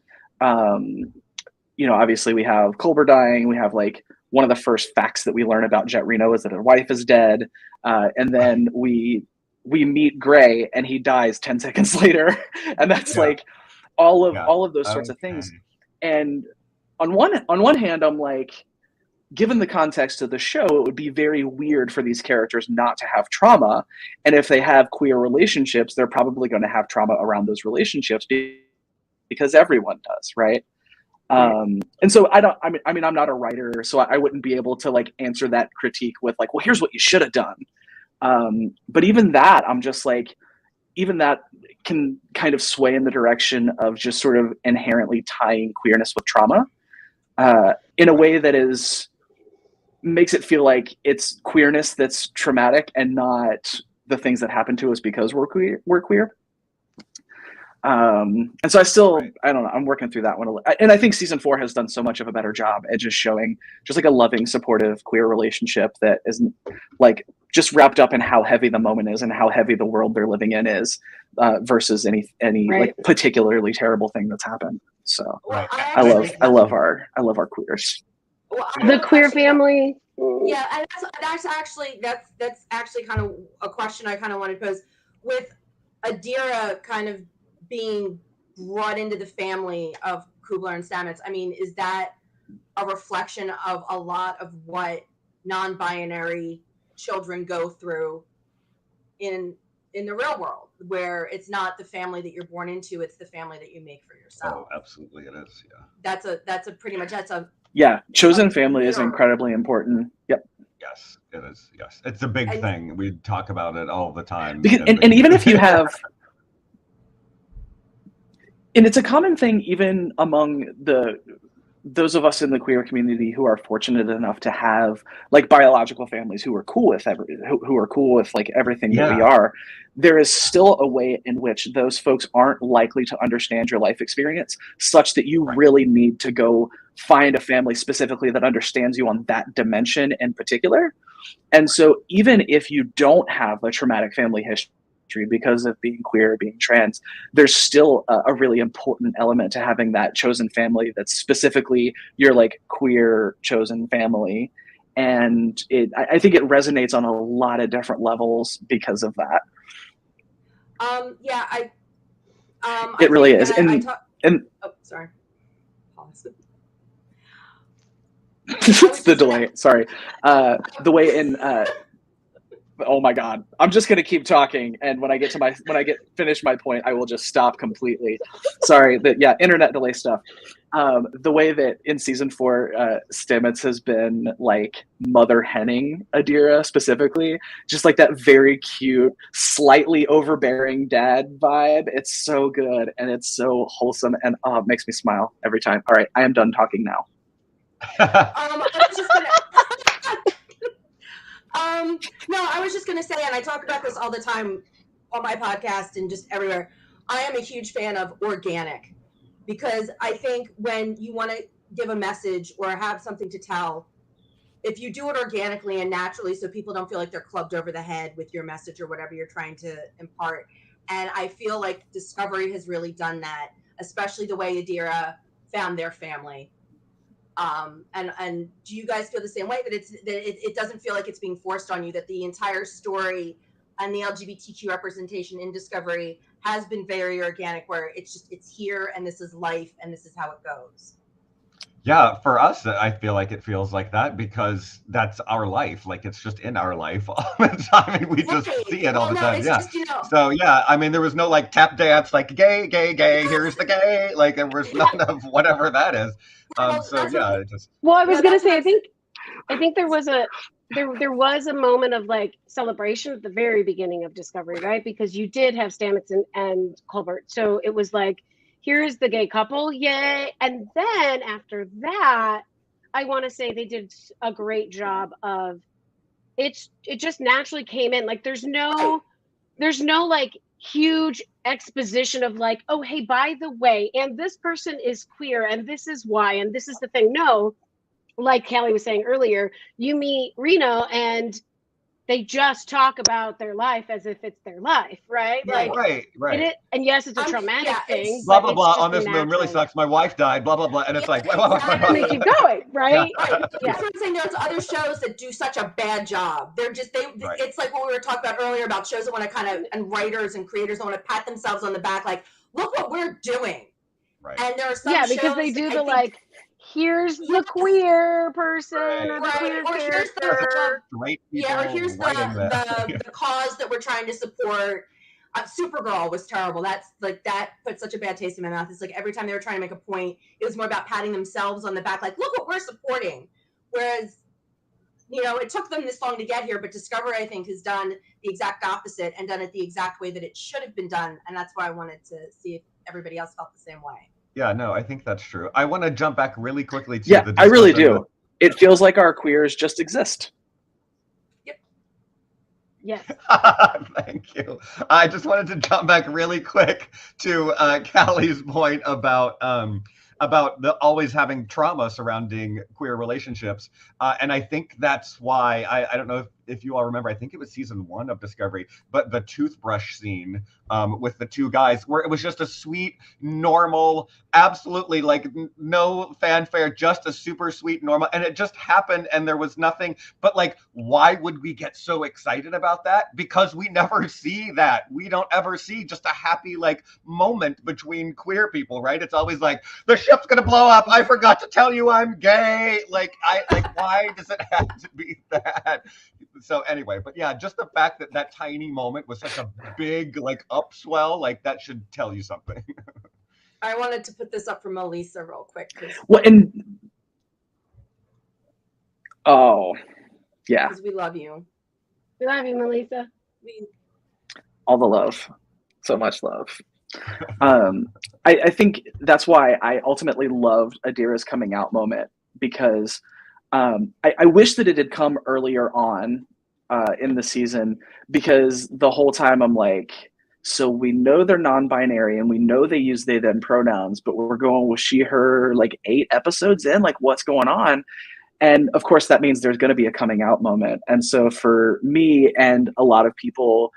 You know, obviously we have Culber dying. We have like one of the first facts that we learn about Jet Reno is that her wife is dead. And then we meet Gray and he dies 10 seconds later. And that's like all of those sorts of things. And on one hand, I'm like, given the context of the show, it would be very weird for these characters not to have trauma. And if they have queer relationships, they're probably going to have trauma around those relationships because everyone does, right? And so I'm not a writer, so I wouldn't be able to like answer that critique with like, well, here's what you should have done. But even that, I'm just like, even that can kind of sway in the direction of just sort of inherently tying queerness with trauma in a way that makes it feel like it's queerness that's traumatic and not the things that happen to us because we're queer. And so I don't know, I'm working through that one. And I think season 4 has done so much of a better job at just showing just like a loving, supportive queer relationship that isn't like just wrapped up in how heavy the moment is and how heavy the world they're living in is versus any like particularly terrible thing that's happened. So I love our queers. The queer family. Yeah, and that's actually kind of a question I kind of want to pose with Adira kind of being brought into the family of Kubler and Stamets. I mean, is that a reflection of a lot of what non-binary children go through in in the real world, where it's not the family that you're born into, it's the family that you make for yourself. Oh, absolutely, it is. Yeah. That's a pretty much chosen family is incredibly important. Yep. Yes, it is. Yes, it's a big thing. We talk about it all the time. Because, and even if you have, and it's a common thing even among those of us in the queer community who are fortunate enough to have like biological families who are cool with who are cool with like everything that we are. There is still a way in which those folks aren't likely to understand your life experience, such that you really need to go find a family specifically that understands you on that dimension in particular. And so even if you don't have a traumatic family history because of being queer, being trans, there's still a really important element to having that chosen family that's specifically your like queer chosen family. And I think it resonates on a lot of different levels because of that. It really is. Oh, sorry. Pause. It's the delay. Sorry. The way in oh my God, I'm just gonna keep talking, and when I get finish my point, I will just stop completely. Sorry, internet delay stuff. The way that in season 4, Stamets has been like mother henning Adira specifically, just like that very cute, slightly overbearing dad vibe. It's so good and it's so wholesome, and it makes me smile every time. All right, I am done talking now. I was just gonna say, and I talk about this all the time on my podcast and just everywhere. I am a huge fan of organic, because I think when you want to give a message or have something to tell, if you do it organically and naturally, so people don't feel like they're clubbed over the head with your message or whatever you're trying to impart. And I feel like Discovery has really done that, especially the way Adira found their family. And do you guys feel the same way, that it doesn't feel like it's being forced on you, that the entire story and the LGBTQ representation in Discovery has been very organic, where it's here and this is life and this is how it goes? Yeah, for us, I feel like it feels like that because that's our life. Like it's just in our life all the time, and we just see it all the time. Yeah. So yeah, I mean, there was no like tap dance, like gay, gay, gay. Here's the gay. Like there was none of whatever that is. So yeah, it just. Well, I was gonna say, I think there was a moment of like celebration at the very beginning of Discovery, right? Because you did have Stamets and Colbert, so it was like, here's the gay couple, yay. And then after that, I want to say they did a great job of it just naturally came in. Like there's no like huge exposition of like, oh, hey, by the way, and this person is queer and this is why, and this is the thing. No, like Callie was saying earlier, you meet Reno and they just talk about their life as if it's their life, right? Yeah, like, right. And yes, it's a traumatic thing. Blah blah blah. On this moon really sucks. My wife died. Blah blah blah. And it's like, and they keep going, right? That's what I'm saying. There's other shows that do such a bad job. They're just It's like what we were talking about earlier about shows that want to kind of, and writers and creators that want to pat themselves on the back, like, look what we're doing. Right. And there are some shows, because they do like, here's the queer person or the queer character. Or here's the cause that we're trying to support. Supergirl was terrible. That put such a bad taste in my mouth. It's like every time they were trying to make a point, it was more about patting themselves on the back, like, look what we're supporting. Whereas, it took them this long to get here, but Discovery, I think, has done the exact opposite and done it the exact way that it should have been done. And that's why I wanted to see if everybody else felt the same way. Yeah, no, I think that's true. I want to jump back really quickly to the discussion. I really do. It feels like our queers just exist. Yep. Yes. Thank you. I just wanted to jump back really quick to Callie's point about the always having trauma surrounding queer relationships. And I think that's why, I don't know if you all remember, I think it was season 1 of Discovery, but the toothbrush scene with the two guys, where it was just a sweet, normal, absolutely like no fanfare, just a super sweet, normal, and it just happened and there was nothing. But like, why would we get so excited about that? Because we never see that. We don't ever see just a happy like moment between queer people, right? It's always like, the ship's gonna blow up, I forgot to tell you I'm gay. Like, why does it have to be that? So anyway, but yeah, just the fact that that tiny moment was such a big like upswell, like that should tell you something. I wanted to put this up for Melissa real quick Well, and oh yeah, because we love you. We love you, Melissa. all the love, so much love. I think that's why I ultimately loved Adira's coming out moment, because I wish that it had come earlier on in the season, because the whole time I'm like, so we know they're non-binary and we know they use they them pronouns, but we're going with she her like 8 episodes in, like what's going on? And of course that means there's going to be a coming out moment. And so for me and a lot of people,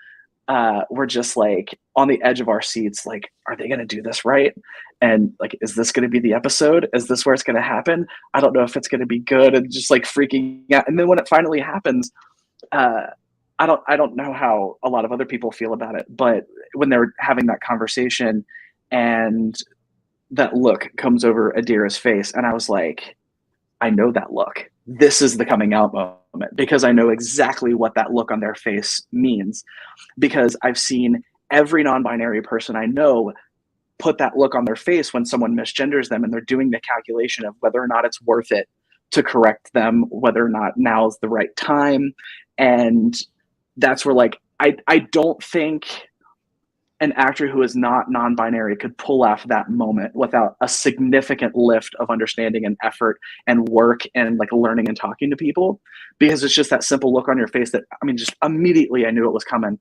we're just like on the edge of our seats, like, are they going to do this right? And like, is this going to be the episode? Is this where it's going to happen? I don't know if it's going to be good, and just like freaking out. And then when it finally happens, I don't know how a lot of other people feel about it, but when they're having that conversation and that look comes over Adira's face, and I was like, I know that look. This is the coming out moment, because I know exactly what that look on their face means, because I've seen every non-binary person I know put that look on their face when someone misgenders them, and they're doing the calculation of whether or not it's worth it to correct them, whether or not now is the right time. And that's where like I don't think an actor who is not non-binary could pull off that moment without a significant lift of understanding and effort and work and like learning and talking to people, because it's just that simple look on your face that, I mean, just immediately I knew it was coming.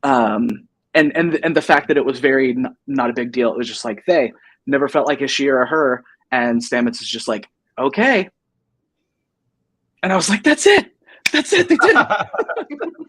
And the fact that it was very not a big deal. It was just like, they never felt like a she or a her. And Stamets is just like, okay. And I was like, that's it. That's it. They did it.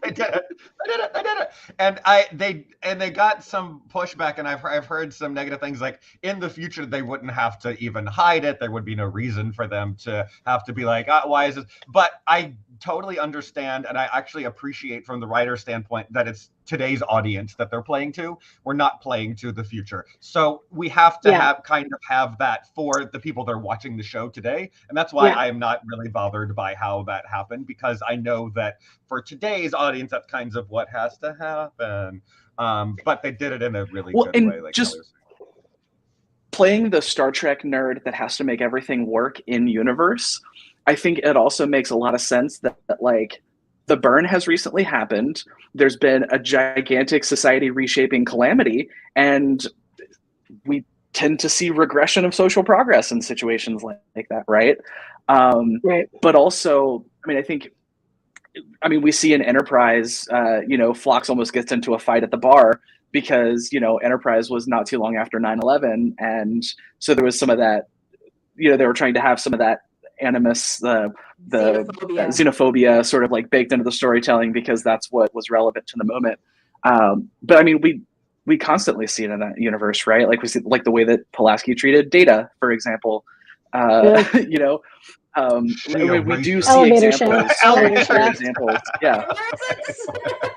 They did it. They did it. And they got some pushback, and I've heard some negative things, like in the future they wouldn't have to even hide it. There would be no reason for them to have to be like, why is this? But I totally understand, and I actually appreciate from the writer's standpoint that it's today's audience that they're playing to. We're not playing to the future, so we have to have that for the people that are watching the show today. And that's why I am not really bothered by how that happened, because I know that for today's audience that's kind of what has to happen. But they did it in a really good way, like just playing the Star Trek nerd that has to make everything work in universe. I think it also makes a lot of sense that like the burn has recently happened. There's been a gigantic society reshaping calamity, and we tend to see regression of social progress in situations like that, right? Right. But also, I mean, we see in Enterprise, Phlox almost gets into a fight at the bar because, Enterprise was not too long after 9/11. And so there was some of that, they were trying to have some of that animus, the xenophobia sort of like baked into the storytelling, because that's what was relevant to the moment. But I mean, we constantly see it in that universe, right? Like we see like the way that Pulaski treated Data, for example. We do see examples. Yeah.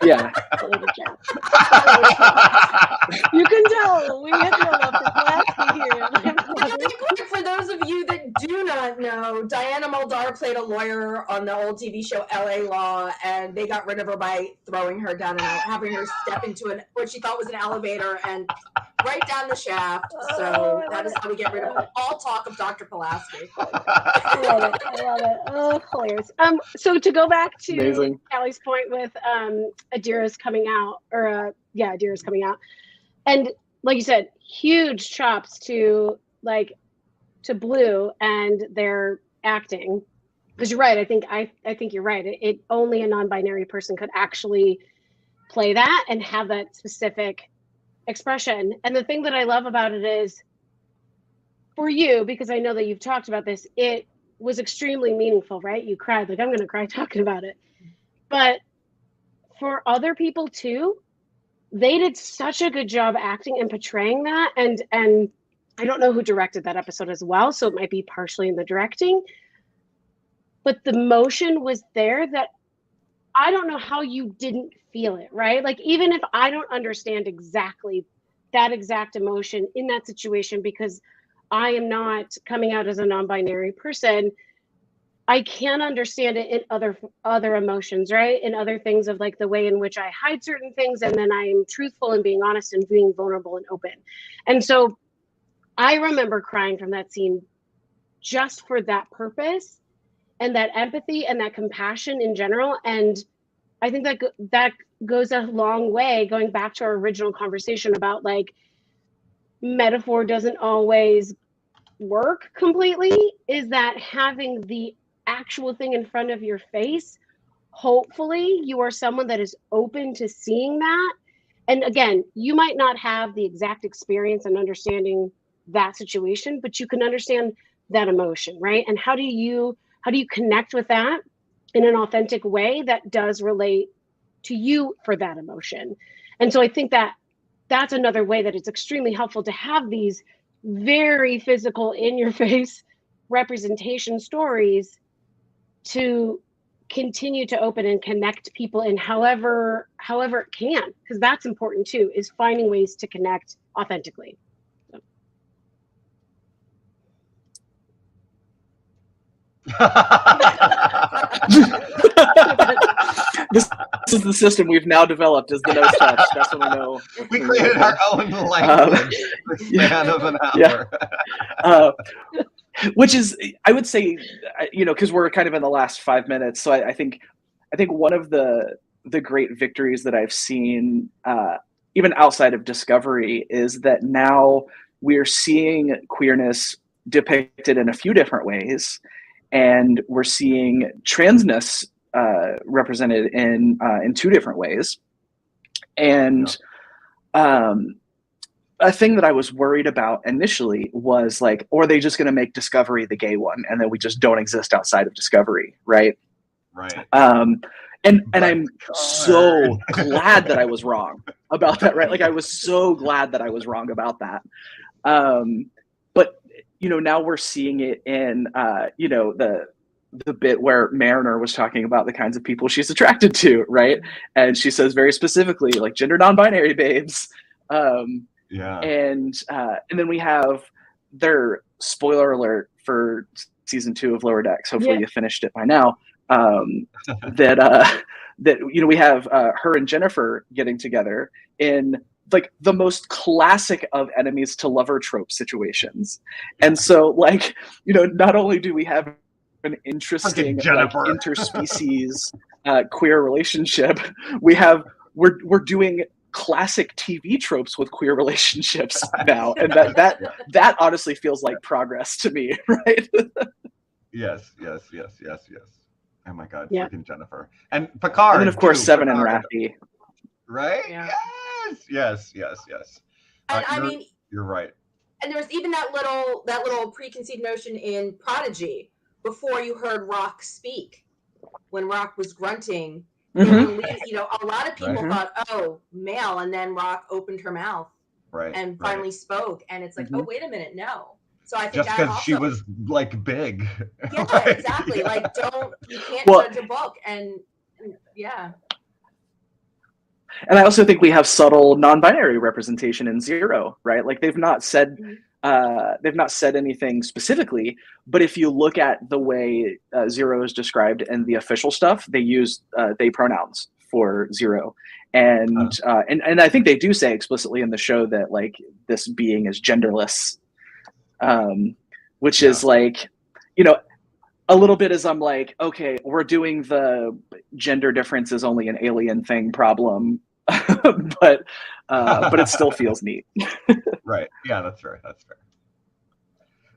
Yeah. You can tell we had no love for Pulaski here. For those of you that do not know, Diana Muldaur played a lawyer on the old TV show LA Law, and they got rid of her by throwing her down and having her step into what she thought was an elevator and right down the shaft. So that is how we get rid of all talk of Dr. Pulaski. I love it. Oh, hilarious. So to go back to Callie's point with Adira's coming out, Adira's coming out, and like you said, huge chops to Blue and their acting, because you're right. I think you're right. It only a non-binary person could actually play that and have that specific expression. And the thing that I love about it is, for you, because I know that you've talked about this, it was extremely meaningful, right? You cried. Like, I'm going to cry talking about it. But for other people too, they did such a good job acting and portraying that. And I don't know who directed that episode as well, so it might be partially in the directing. But the motion was there that I don't know how you didn't feel it, right? Like, even if I don't understand exactly that exact emotion in that situation, because I am not coming out as a non-binary person, I can understand it in other emotions, right? In other things of like the way in which I hide certain things, and then I am truthful and being honest and being vulnerable and open. And so I remember crying from that scene just for that purpose and that empathy and that compassion in general. And I think that goes a long way, going back to our original conversation about like metaphor doesn't always work completely, is that having the actual thing in front of your face, hopefully you are someone that is open to seeing that. And again, you might not have the exact experience and understanding that situation, but you can understand that emotion, right? And how do you connect with that in an authentic way that does relate to you for that emotion? And so I think that that's another way that it's extremely helpful to have these very physical, in your face representation stories to continue to open and connect people in however it can, because that's important too, is finding ways to connect authentically. So. This is the system we've now developed, is the no touch. That's when we know. We created our own language the span of an hour. Yeah. Which is, I would say, because we're kind of in the last 5 minutes, so I think one of the great victories that I've seen, even outside of Discovery, is that now we're seeing queerness depicted in a few different ways, and we're seeing transness represented in 2 different ways. And a thing that I was worried about initially was like, or are they just going to make Discovery the gay one, and then we just don't exist outside of Discovery, right? Right. And I'm so glad that I was wrong about that, right? Like, I was so glad that I was wrong about that. But now we're seeing it in the bit where Mariner was talking about the kinds of people she's attracted to, right? And she says very specifically, like, gender non-binary babes. Yeah. And then we have their spoiler alert for season 2 of Lower Decks. Hopefully you finished it by now. That we have her and Jennifer getting together in like the most classic of enemies to lover trope situations. And so, like, not only do we have an interesting like interspecies queer relationship, we're doing classic TV tropes with queer relationships now, and that honestly feels like progress to me, right? Yes. Oh my God, yeah. freaking Jennifer and Picard, and then of course Seven and Raffi, right? Yeah. Yes. And I mean, you're right. And there was even that little preconceived notion in Prodigy before you heard Rock speak, when Rock was grunting. A lot of people thought, oh, male, and then Rock opened her mouth and finally spoke, and it's like, oh, wait a minute, no. So I think just because she was like big. Yeah, exactly. Like, you can't judge a book, and yeah. And I also think we have subtle non-binary representation in Zero, right? Like, they've not said anything specifically, but if you look at the way Zero is described in the official stuff, they use they pronouns for Zero, and I think they do say explicitly in the show that like this being is genderless, which is like, a little bit as I'm like, okay, we're doing the gender difference is only an alien thing problem, but it still feels neat. Right. Yeah, that's fair.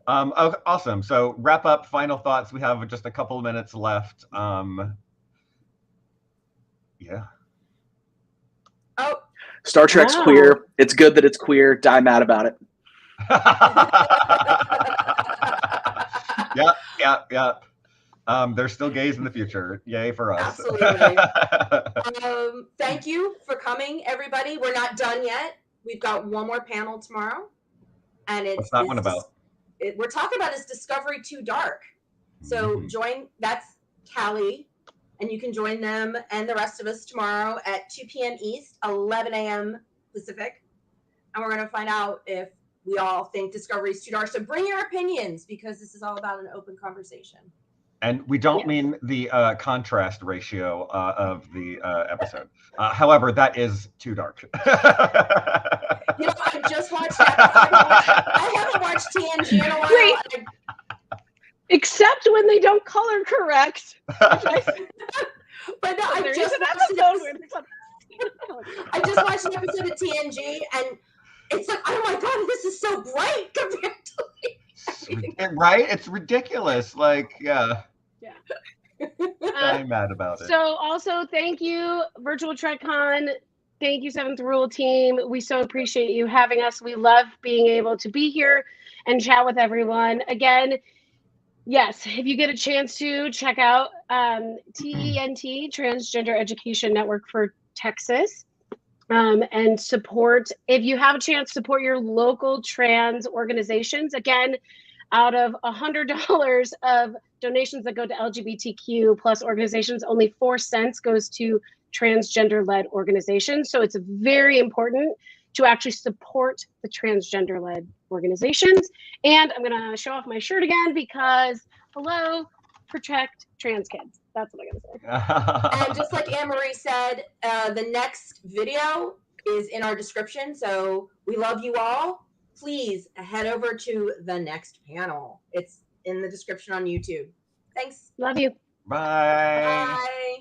Awesome. So wrap up, final thoughts. We have just a couple of minutes left. Yeah. Oh, Star Trek's queer. It's good that it's queer. Die mad about it. Yep. There's still gays in the future. Yay for us. Absolutely. Thank you for coming, everybody. We're not done yet. We've got one more panel tomorrow, and what's that one about? We're talking about is Discovery Too Dark. So that's Callie, and you can join them and the rest of us tomorrow at 2 p.m. East, 11 a.m. Pacific, and we're going to find out if we all think Discovery is too dark. So bring your opinions, because this is all about an open conversation. And we don't mean the contrast ratio of the episode. However, that is too dark. You know, I just watched I haven't watched TNG in a while. Wait. Except when they don't color correct. But no, I just watched an episode of TNG, and it's like, oh my god, this is so bright compared to right? It's ridiculous. Like, yeah. I'm mad about it. So also, thank you, Virtual TrekCon. Thank you, Seventh Rule team. We so appreciate you having us. We love being able to be here and chat with everyone. Again, yes, if you get a chance to check out TENT, Transgender Education Network for Texas, and support, if you have a chance, support your local trans organizations. Again, out of $100 of donations that go to LGBTQ plus organizations, only 4 cents goes to transgender-led organizations. So it's very important to actually support the transgender-led organizations. And I'm gonna show off my shirt again because, hello, protect trans kids. That's what I'm gonna say. And just like Anne-Marie said, the next video is in our description. So we love you all. Please head over to the next panel. It's in the description on YouTube. Thanks. Love you. Bye. Bye.